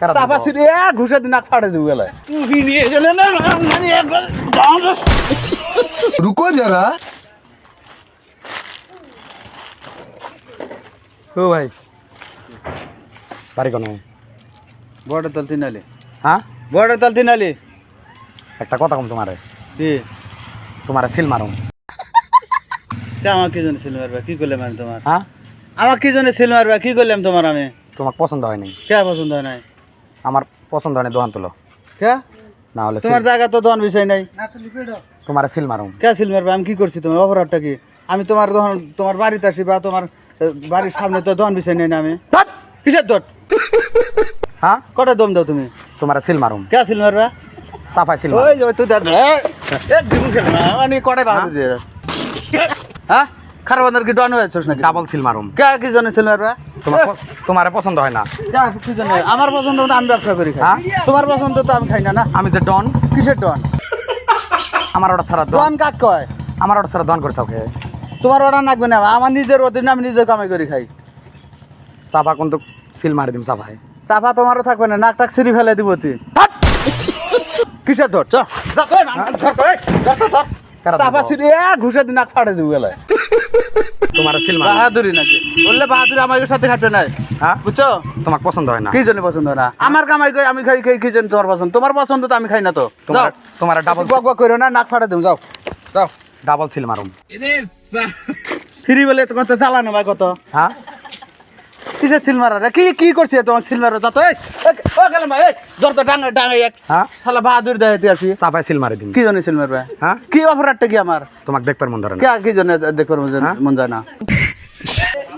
চাপা ছিড়ে ঘুষে দিন ফাড়ে দিব গেলে তুই নিয়ে গেলে না মানে একবার रुको जरा ও ভাই বাড়ি কোন বড় তল তিনালি হ্যাঁ বড় তল তিনালি একটা কথা কম তোমারে কি তোমারে সিল মারুম আমার কি জন্য সিল মারবা কি করলাম আমি তোমার হ্যাঁ আমার কি জন্য সিল মারবা কি করলাম তোমার আমি তোমার পছন্দ হয় নাই কে পছন্দ হয় নাই আমার পছন্দ হয় নাই দোকান তুলো কে না হলে তোমার জায়গা তো দোকান বিষয় নাই তোমারে সিল মারুম কে সিল মারবা আমি কি করছি তোমার অপরাধটা কি আমি তোমার যখন তোমার বাড়িতে আসি বা তোমার বাড়ির সামনে তো দোকান বিষয় নেই না আমি কিসের দোট হ্যাঁ কটা দম দাও তুমি তোমারে সিল মারুম কে সিল মারবা সাফাই সিল ওই যে তুই জীবন খেলে না মানে কটাই বাধা দিয়ে হ্যাঁ খারাপ বান্ধার কি ডন হয়েছিস নাকি ডাবল সিল মারুম কে কি জন্য সিল মারবা তোমারে পছন্দ হয় না কি জন্য আমার পছন্দ তো আমি ব্যবসা করি খাই হ্যাঁ? তোমার পছন্দ তো আমি খাই না না আমি যে ডন কিসের ডন আমার ওটা ছাড়া ডন কাক কয় আমার ওটা ছাড়া দন করছে ওকে তোমার অর্ডার লাগবে না আমার নিজের অধীনে আমি নিজে কামাই করি খাই সাফা কিন্তু সিল মারি দিম সাফাই চাপা তোমারও থাকবে না নাক টাক সিঁড়ি ফেলে দিব তুই কিসের ধর চাপা সিঁড়ি ঘুষে দিন নাক ফাড়ে দিব গেলে তোমারে সিল মারুম বাহাদুরি নাকি বললে বাহাদুরি আমার সাথে খাটবে না হ্যাঁ বুঝছো তোমার পছন্দ হয় না কি জন্য পছন্দ হয় না আমার কামাই কই আমি খাই খাই কি জন্য তোমার পছন্দ তোমার পছন্দ তো আমি খাই না তো যাও তোমার ডাবল বক বক করো না নাক ফাড়ে দেব যাও যাও ডাবল সিল মারুম ফ্রি বলে তো কত চালানো ভাই কত হ্যাঁ কিসের সিল মারা রে কি কি করছে তোমার সিল মারা যা তো এই ও গেলাম ভাই এই ধর তো ডাঙে ডাঙে এক হ্যাঁ শালা বাহাদুর দেখাইতে আসি সাফাই সিল মারি দিম কি জন্য সিল মারবে হ্যাঁ কি অপরাধটা কি আমার তোমাকে দেখবার মন ধরে না কে কি জন্য দেখবার মন যায় না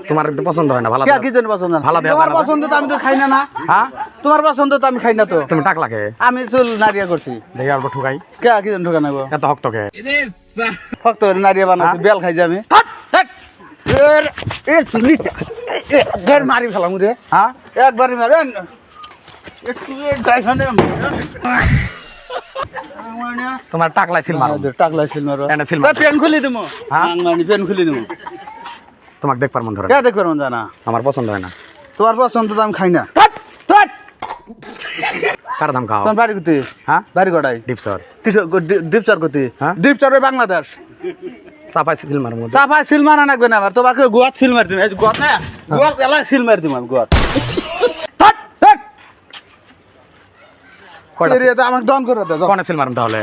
তোমার একটু পছন্দ হয় না ভালো কে কি জন্য পছন্দ না ভালো দেয়া তোমার যায় না? পছন্দ তো আমি তো খাই না না হ্যাঁ তোমার পছন্দ তো আমি খাই না তো তুমি টাক লাগে আমি চুল নারিয়া করছি দেখে আর ঠুকাই কে কি জন্য ঢোকা নেবো এত হক্তকে ফক্ত নারিয়া বানাচ্ছি বেল খাই যে আমি একবার মারি ফেলাম রে হ্যাঁ একবারই মারেন একটু গাইখানে তোমার টাকলাই সিল মারুম টাকলা সিল মারো এনে সিল মারো। পেন খুলি দিমো হ্যাঁ? পেন খুলি দিমো তোমাকে দেখবার মন ধরে না কে দেখবার মন জানা আমার পছন্দ হয় না তোমার পছন্দ তো আমি খাই না কার দাম খাও তোমার বাড়ি কোথায় হ্যাঁ বাড়ি কটাই ডিপসর কিশোর ডিপচার কোথায় হ্যাঁ? ডিপচার ওই বাংলাদেশ সাফাই সিল মারুম চাপায় সিল মারা লাগবে না আবার তোমাকে গোয়াত সিল মারি দিম এই গোয়াত না গোয়াত এলাই সিল মারি দিম আমি গোয়াত কয়টা এরিয়াতে আমাকে দন করে দাও কোনে সিল মারুম তাহলে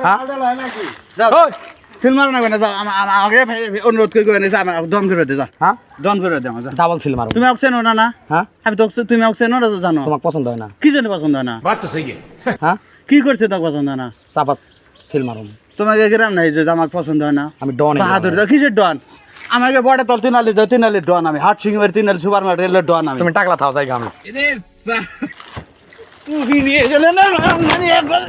হ্যাঁ যাও সিল মারা লাগবে না যাও আমাকে অনুরোধ করে গেছে আমার দন করে দে যা হ্যাঁ দন করে দে আমার যা ডাবল সিল মারুম তুমি অক্সেন না না হ্যাঁ আমি তো তুমি অক্সেন না জানো তোমাকে পছন্দ হয় না কি জন্য পছন্দ হয় না হ্যাঁ কি করছে তো পছন্দ হয় না সাফা সিল মারুম তোমাকে গ্রাম নাই যে আমার পছন্দ হয় না আমি ডন বাহাদুর দাও কিসের ডন আমাকে বড় তল তিনালি যাও তিনালি ডন আমি হাট সিং তিনালি সুপার মার্কেটের ডন আমি তুমি টাকলা থাও জায়গা আমি তুই নিয়ে গেলে না মানে একবার